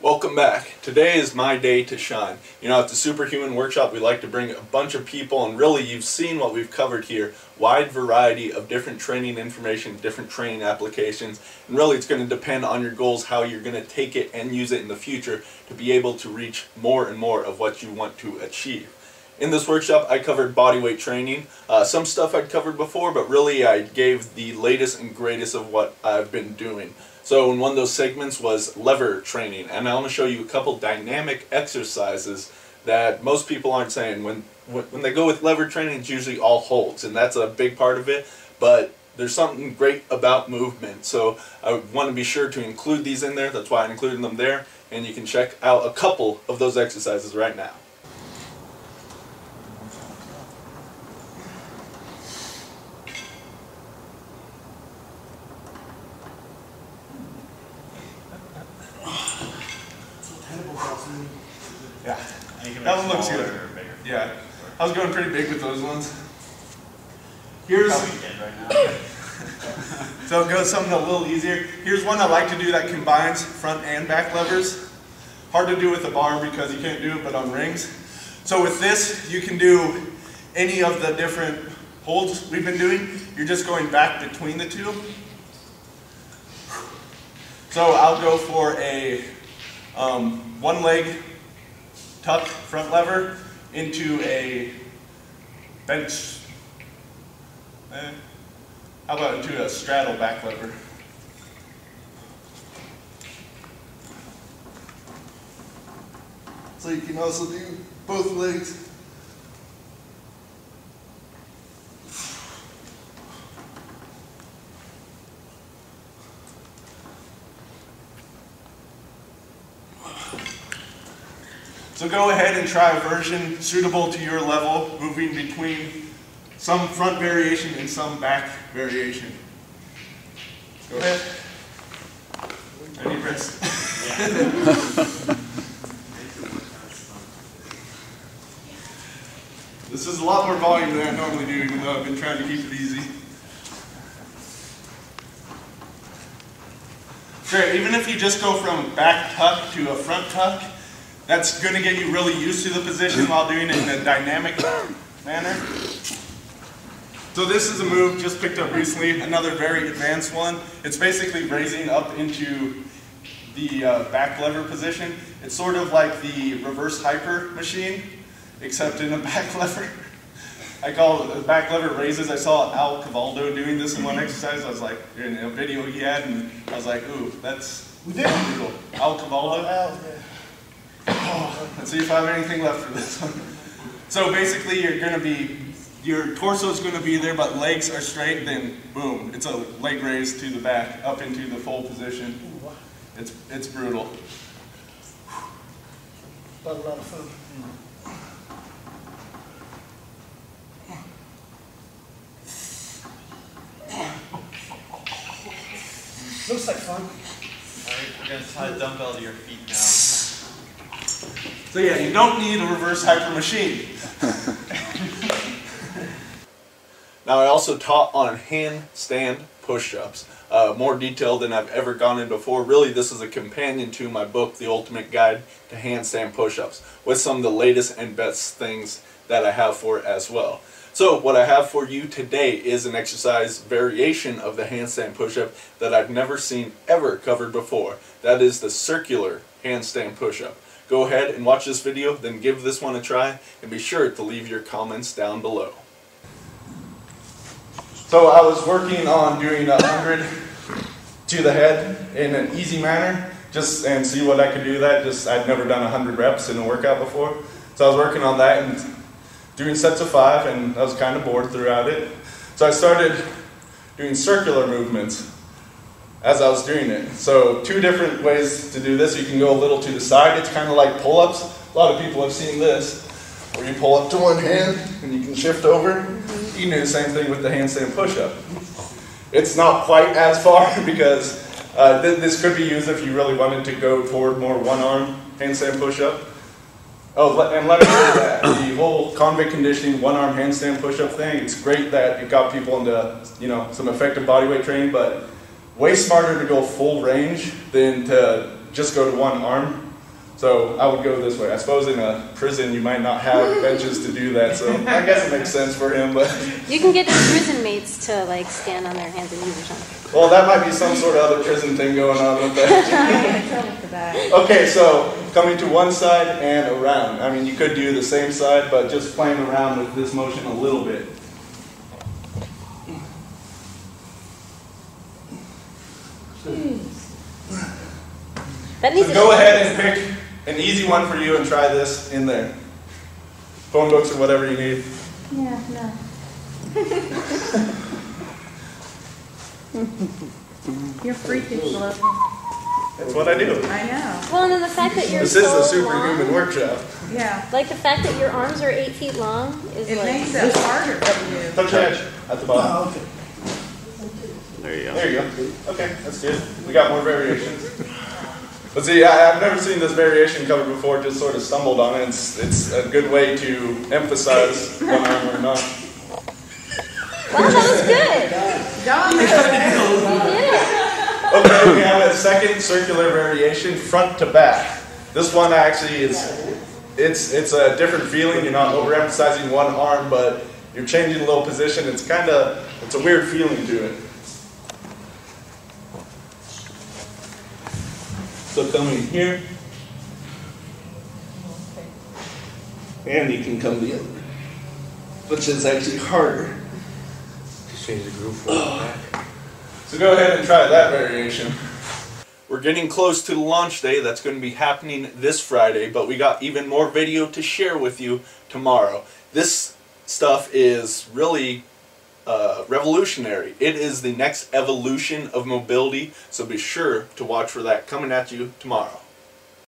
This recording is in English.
Welcome back. Today is my day to shine. You know, at the Superhuman Workshop, we like to bring a bunch of people, and really you've seen what we've covered here. Wide variety of different training information, different training applications, and really it's going to depend on your goals, how you're going to take it and use it in the future to be able to reach more and more of what you want to achieve. In this workshop, I covered bodyweight training. Some stuff I'd covered before, but really I gave the latest and greatest of what I've been doing. So in one of those segments was lever training, and I want to show you a couple dynamic exercises that most people aren't saying. When they go with lever training, it's usually all holds, and that's a big part of it, but there's something great about movement. So I want to be sure to include these in there. That's why I included them there, and you can check out a couple of those exercises right now. Yeah, that one looks good. Yeah, I was going pretty big with those ones. Here's so it goes something a little easier. Here's one I like to do that combines front and back levers. Hard to do with a bar because you can't do it but on rings. So with this, you can do any of the different holds we've been doing. You're just going back between the two. So I'll go for a one leg tuck front lever into a bench, how about into a straddle back lever. So you can also do both legs. So go ahead and try a version suitable to your level, moving between some front variation and some back variation. Go ahead. Any wrist. This is a lot more volume than I normally do, even though I've been trying to keep it easy. Great, even if you just go from back tuck to a front tuck, that's going to get you really used to the position while doing it in a dynamic manner. So this is a move just picked up recently, another very advanced one. It's basically raising up into the back lever position. It's sort of like the reverse hyper machine, except in a back lever. I call it the back lever raises. I saw Al Cavaldo doing this in one exercise. I was like, in a video he had, and I was like, ooh, that's brutal. Al Cavaldo. Let's see if I have anything left for this one. So basically your torso is going to be there, but legs are straight, then boom, it's a leg raise to the back, up into the full position. It's brutal. A lot of fun. Looks like fun. Alright, we're going to tie a dumbbell to your feet now. So yeah, you don't need a reverse hyper machine. Now I also taught on handstand push-ups, more detailed than I've ever gone in before. Really, this is a companion to my book, The Ultimate Guide to Handstand Push-Ups, with some of the latest and best things that I have for it as well. So what I have for you today is an exercise variation of the handstand push-up that I've never seen ever covered before. That is the circular handstand push-up. Go ahead and watch this video, then give this one a try, and be sure to leave your comments down below. So I was working on doing 100 to the head in an easy manner, and see what I could do that. I'd never done 100 reps in a workout before. So I was working on that and doing sets of 5, and I was kind of bored throughout it. So I started doing circular movements as I was doing it. So 2 different ways to do this. You can go a little to the side. It's kind of like pull-ups. A lot of people have seen this, where you pull up to one hand and you can shift over. You can do the same thing with the handstand push-up. It's not quite as far because this could be used if you really wanted to go toward more one-arm handstand push-up. Oh, and let me say that the whole convict conditioning one-arm handstand push-up thing, it's great that it got people into, some effective bodyweight training, but way smarter to go full range than to just go to one arm. So I would go this way. I suppose in a prison you might not have benches to do that, so I guess it makes sense for him. But You can get your prison mates to like stand on their hands and knees or something. well, that might be some sort of other prison thing going on with that. Okay, so coming to one side and around. I mean, you could do the same side, but just playing around with this motion a little bit. That needs So go ahead and pick an easy one for you and try this in there. Phone books or whatever you need. Yeah, no. You're freakish, Logan. That's what I do. I know. Well, and then the fact that you're This so is the superhuman long, workshop. Yeah. like the fact that your arms are 8 feet long is It like. makes it harder for you. Touch your edge at the bottom. Oh, okay. There you go. There you go. Okay, that's good. We got more variations. But see, I've never seen this variation covered before, just sort of stumbled on it. It's a good way to emphasize one arm or not. Wow, that was good. Done. Yeah. Okay, we have a second circular variation, front to back. This one actually it's a different feeling. You're not overemphasizing one arm, but you're changing a little position. It's a weird feeling to it. So coming here, and you can come the other, which is actually harder. Just change the groove for back. So go ahead and try that variation. We're getting close to the launch day. That's going to be happening this Friday, but we got even more video to share with you tomorrow. This stuff is really revolutionary. It is the next evolution of mobility, so be sure to watch for that coming at you tomorrow.